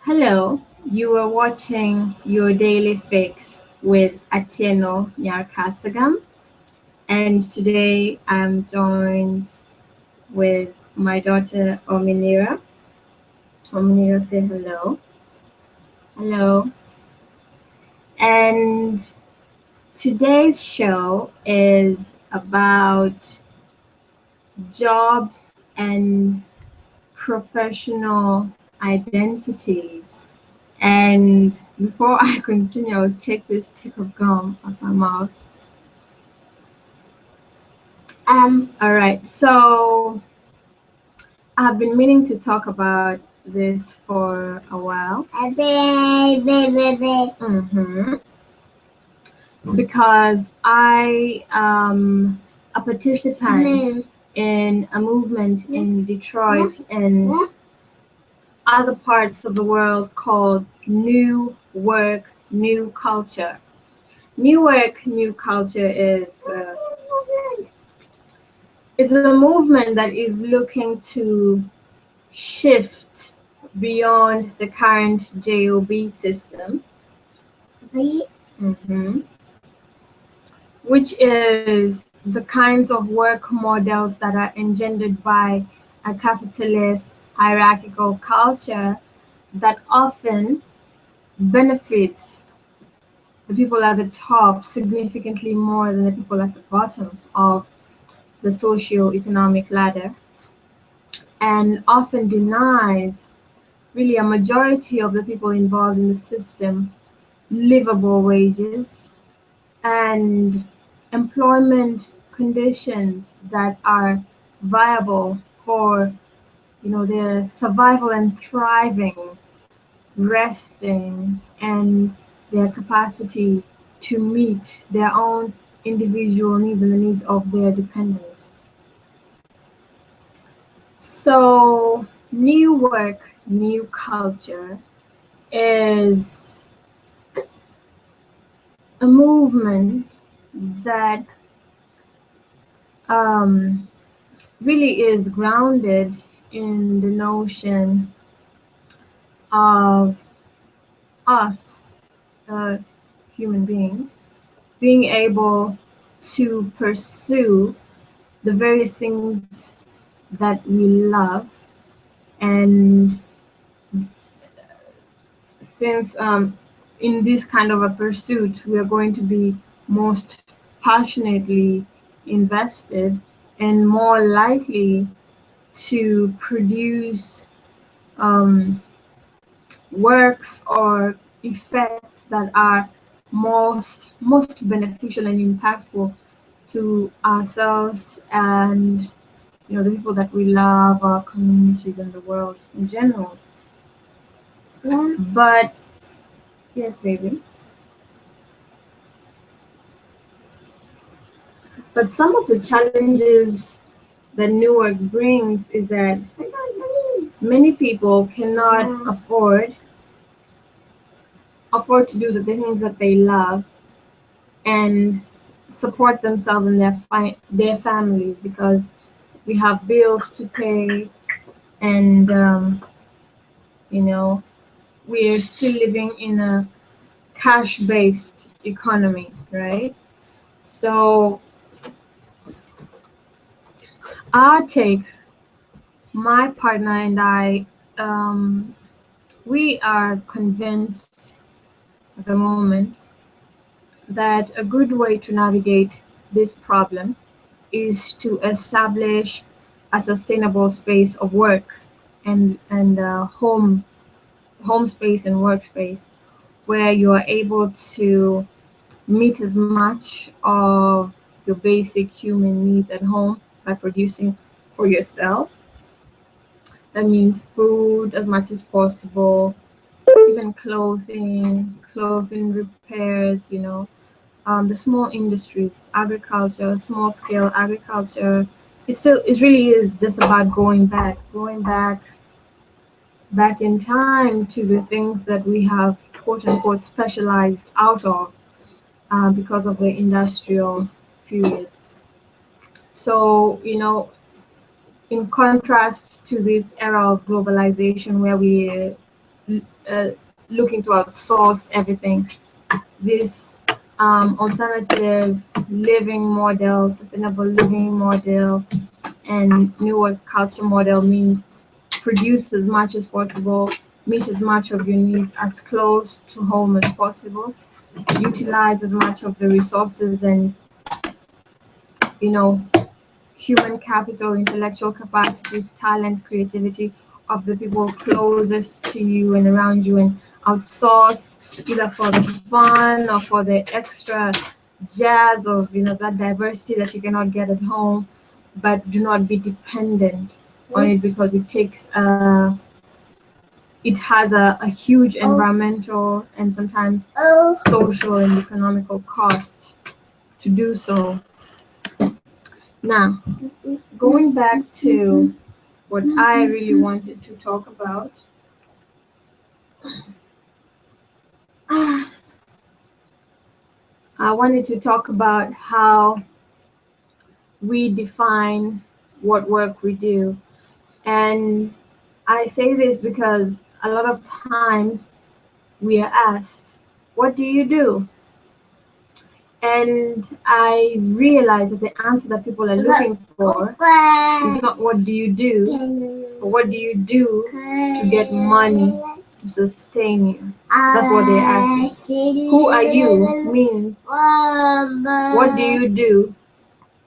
Hello, you are watching your daily fix with Atieno Nyar Kasagam, and today I'm joined with my daughter Ominira. Ominira, say hello. Hello. And today's show is about jobs and professional identities. And before I continue, I'll take this stick of gum out my mouth. All right, so I've been meaning to talk about this for a while. Because I am a participant in a movement in Detroit and other parts of the world called New Work, New Culture. New Work, New Culture is it's a movement that is looking to shift beyond the current JOB system, which is the kinds of work models that are engendered by a capitalist hierarchical culture that often benefits the people at the top significantly more than the people at the bottom of the socio-economic ladder, and often denies really a majority of the people involved in the system livable wages and employment conditions that are viable for their survival and thriving, resting, and their capacity to meet their own individual needs and the needs of their dependents. So new work, new culture is a movement that really is grounded in the notion of us, human beings, being able to pursue the various things that we love. And since in this kind of a pursuit, we are going to be most passionately invested and more likely to produce works or effects that are most beneficial and impactful to ourselves and the people that we love, our communities, and the world in general. But yes, baby. But some of the challenges that new work brings is that many people cannot afford to do the things that they love and support themselves and their families, because we have bills to pay, and we're still living in a cash-based economy, right? So my partner and I, we are convinced at the moment that a good way to navigate this problem is to establish a sustainable space of work and home space and workspace where you are able to meet as much of your basic human needs at home by producing for yourself. That means food as much as possible, even clothing repairs, the small industries, agriculture, small scale agriculture. It really is just about going back in time to the things that we have quote unquote specialized out of because of the industrial period. So, in contrast to this era of globalization where we uh, looking to outsource everything. This alternative living model, sustainable living model, and new work culture model means produce as much as possible, meet as much of your needs as close to home as possible, utilize as much of the resources and, you know, human capital, intellectual capacities, talent, creativity of the people closest to you and around you, and outsource either for the fun or for the extra jazz of, you know, that diversity that you cannot get at home, but do not be dependent on it, because it has a huge environmental and sometimes social and economical cost to do so. Now, going back to what I really wanted to talk about, I wanted to talk about how we define what work we do. And I say this because a lot of times we are asked, what do you do? And I realize that the answer that people are looking for is not what do you do, but what do you do to get money to sustain you. That's what they're asking. Who are you means what do you do?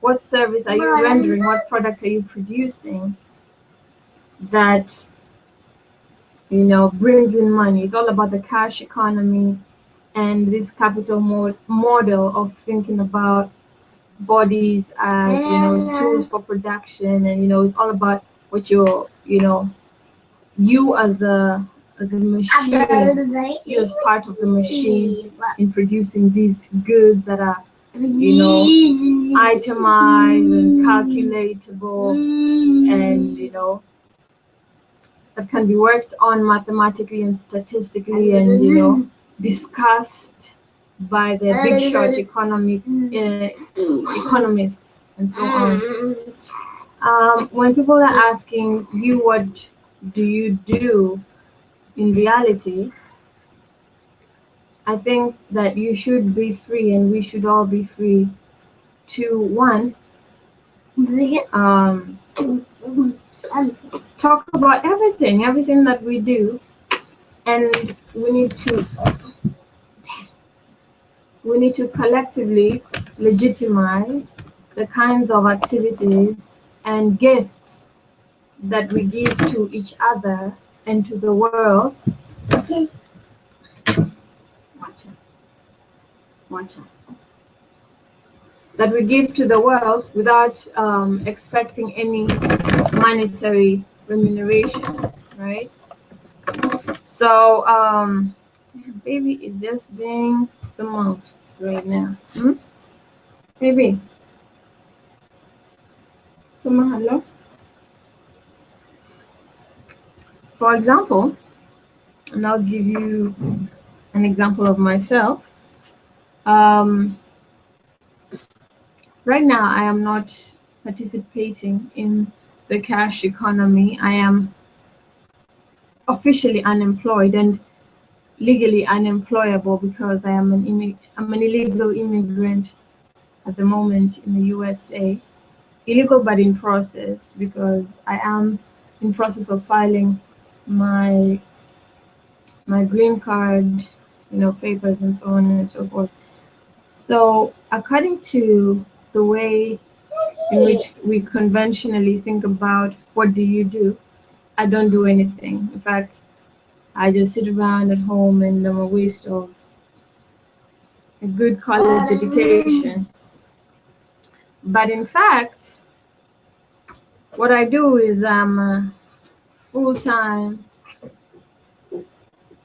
What service are you rendering? What product are you producing that, you know, brings in money? It's all about the cash economy and this capital model of thinking about bodies as, you know, tools for production. And, you know, it's all about what you're, you know, you as a machine, you as part of the machine in producing these goods that are, you know, itemized and calculatable, and, you know, that can be worked on mathematically and statistically, and, you know, discussed by the big shot economists and so on. When people are asking you what do you do, in reality, I think that you should be free, and we should all be free to, one, talk about everything that we do, and we need to collectively legitimize the kinds of activities and gifts that we give to each other and to the world. Okay. Watch out. That we give to the world without expecting any monetary remuneration, right? So, baby is just being the most right now. Baby. So, hello. For example, and I'll give you an example of myself. Right now, I am not participating in the cash economy. I am officially unemployed and legally unemployable because I am I'm an illegal immigrant at the moment in the USA. Illegal but in process, because I am in process of filing my green card, you know, papers and so on and so forth. So according to the way in which we conventionally think about what do you do, I don't do anything. In fact, I just sit around at home, and I'm a waste of a good college education. But in fact, what I do is I'm a full-time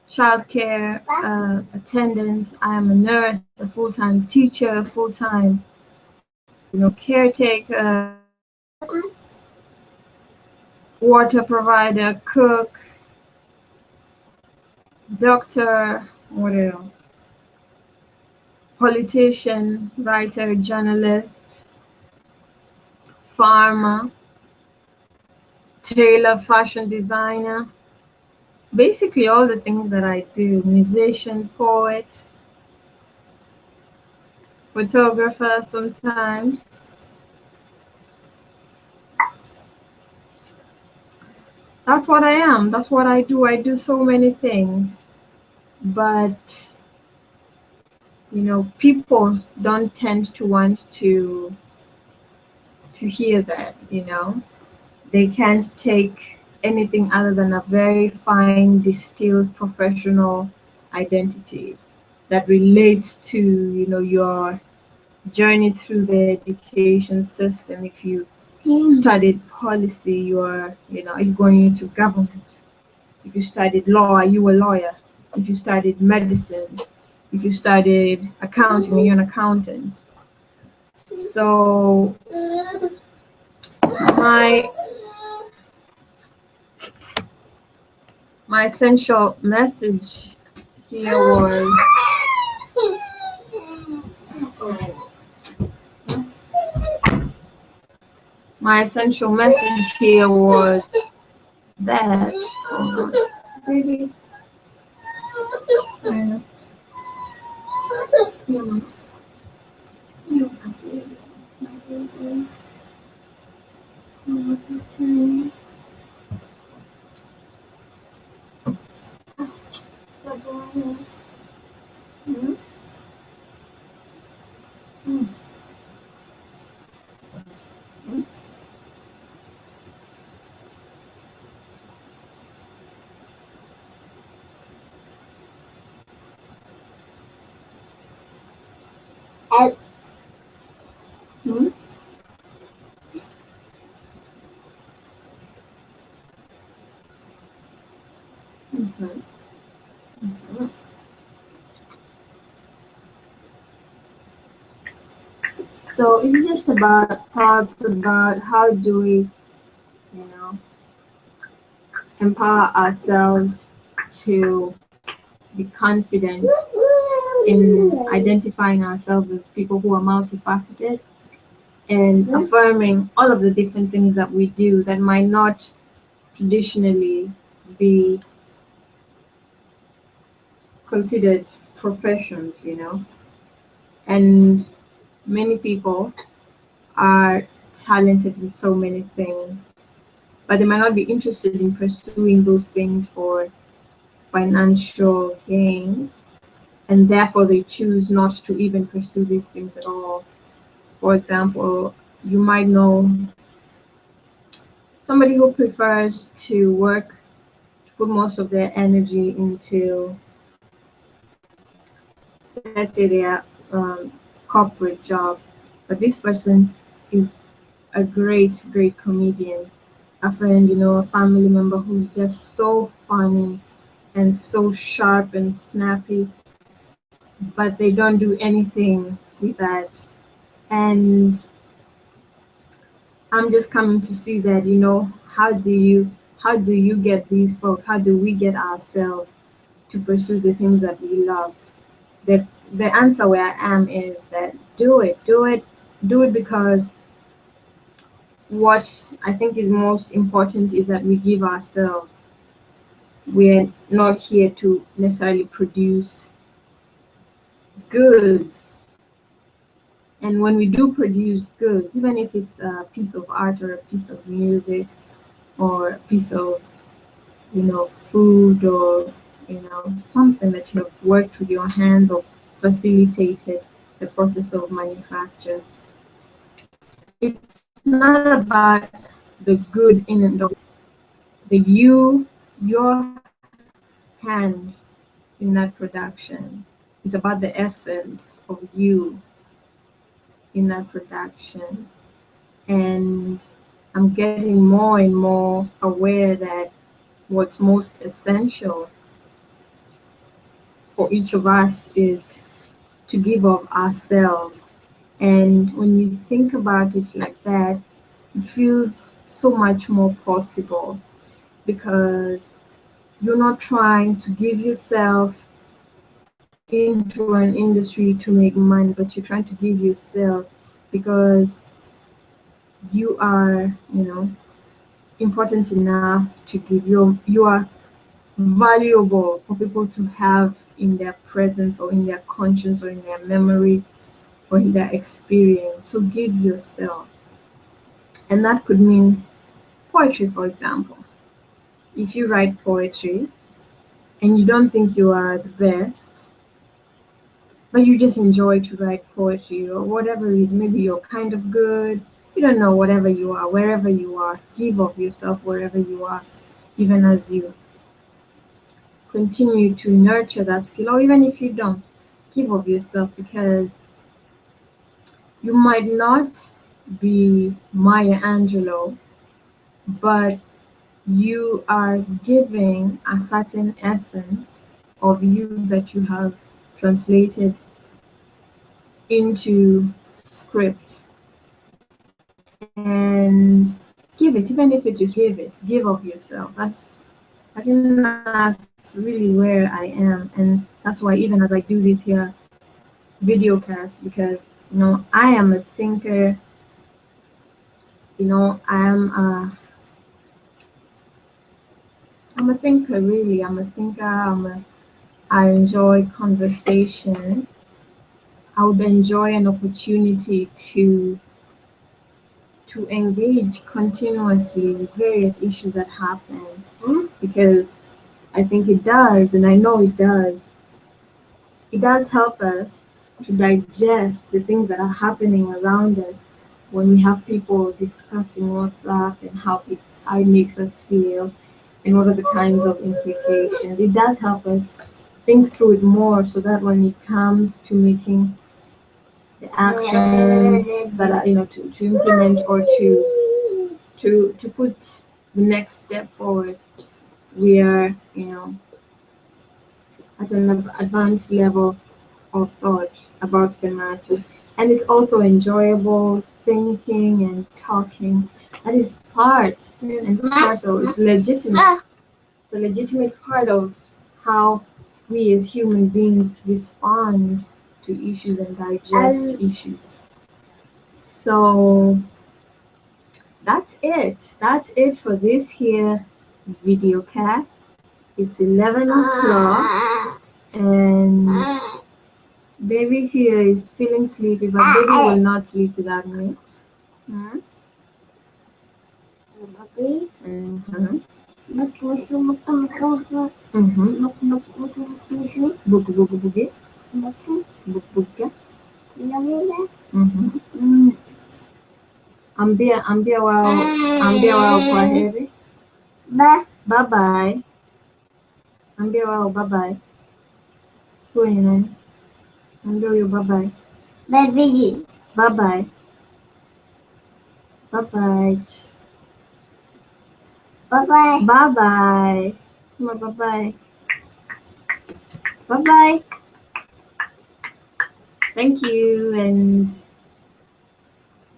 childcare attendant. I am a nurse, a full-time teacher, a full-time, you know, caretaker, water provider, cook, doctor, what else? Politician, writer, journalist, farmer, tailor, fashion designer, basically all the things that I do: musician, poet, photographer sometimes. That's what I am. That's what I do. I do so many things. But, people don't tend to want to hear that, They can't take anything other than a very fine, distilled, professional identity that relates to, your journey through the education system. If you studied policy, you're going into government. If you studied law, are you a lawyer? If you studied medicine, if you studied accounting, you're an accountant. So my my essential message here was my essential message here was that, hold on, baby. Yeah. Hmm? Mhm. So it's just about thoughts about how do we, you know, empower ourselves to be confident in identifying ourselves as people who are multifaceted and affirming all of the different things that we do that might not traditionally be considered professions. And many people are talented in so many things, but they might not be interested in pursuing those things for financial gains, and therefore they choose not to even pursue these things at all. For example, you might know somebody who prefers to put most of their energy into, let's say, their corporate job, but this person is a great, great comedian, a friend, a family member who's just so funny and so sharp and snappy, but they don't do anything with that. And I'm just coming to see that, how do you get these folks? How do we get ourselves to pursue the things that we love? The answer where I am is that do it because what I think is most important is that we give ourselves. We're not here to necessarily produce goods. And when we do produce goods, even if it's a piece of art or a piece of music or a piece of, food or, something that you have worked with your hands or facilitated the process of manufacture, it's not about the good in and of your hand in that production. It's about the essence of you in that production. And I'm getting more and more aware that what's most essential for each of us is to give of ourselves. And when you think about it like that, it feels so much more possible because you're not trying to give yourself into an industry to make money, but you're trying to give yourself because you are, important enough to give. You are valuable for people to have in their presence or in their conscience or in their memory or in their experience. So give yourself. And that could mean poetry, for example. If you write poetry and you don't think you are the best, but you just enjoy to write poetry or whatever it is, maybe you're kind of good, you don't know, whatever you are, wherever you are, give of yourself wherever you are, even as you continue to nurture that skill, or even if you don't, give of yourself, because you might not be Maya Angelou, but you are giving a certain essence of you that you have translated into script, and give it, even if it is give of yourself. I think that's really where I am, and that's why even as I do this here video cast, because I am a thinker, I'm a thinker, really. I'm a thinker. I enjoy conversation. I would enjoy an opportunity to engage continuously with various issues that happen, because I think it does, and I know it does. It does help us to digest the things that are happening around us when we have people discussing what's up and how it makes us feel and what are the kinds of implications. It does help us think through it more, so that when it comes to making the actions that are, to implement or to put the next step forward, we are, at an advanced level of thought about the matter. And it's also enjoyable thinking and talking. That is part and parcel. It's legitimate. It's a legitimate part of how we as human beings respond to issues and digest issues. So that's it. That's it for this here video cast. It's 11 o'clock and baby here is feeling sleepy, but baby will not sleep without me. Hmm? Mm-hmm. Mm-hmm. Book, book, book, book, book. Mm-hmm. Ambia wao kwa heri. Bye bye. Ambia wao bye bye. Huyu ni nani? Ambia huyo bye bye. Bye bye. Bye bye. Bye bye. Come on, bye bye. Bye bye. Thank you, and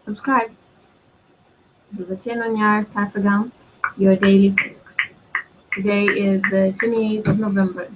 subscribe. This is Atieno Nyar Kasagam, your daily fix. Today is the 28th of November.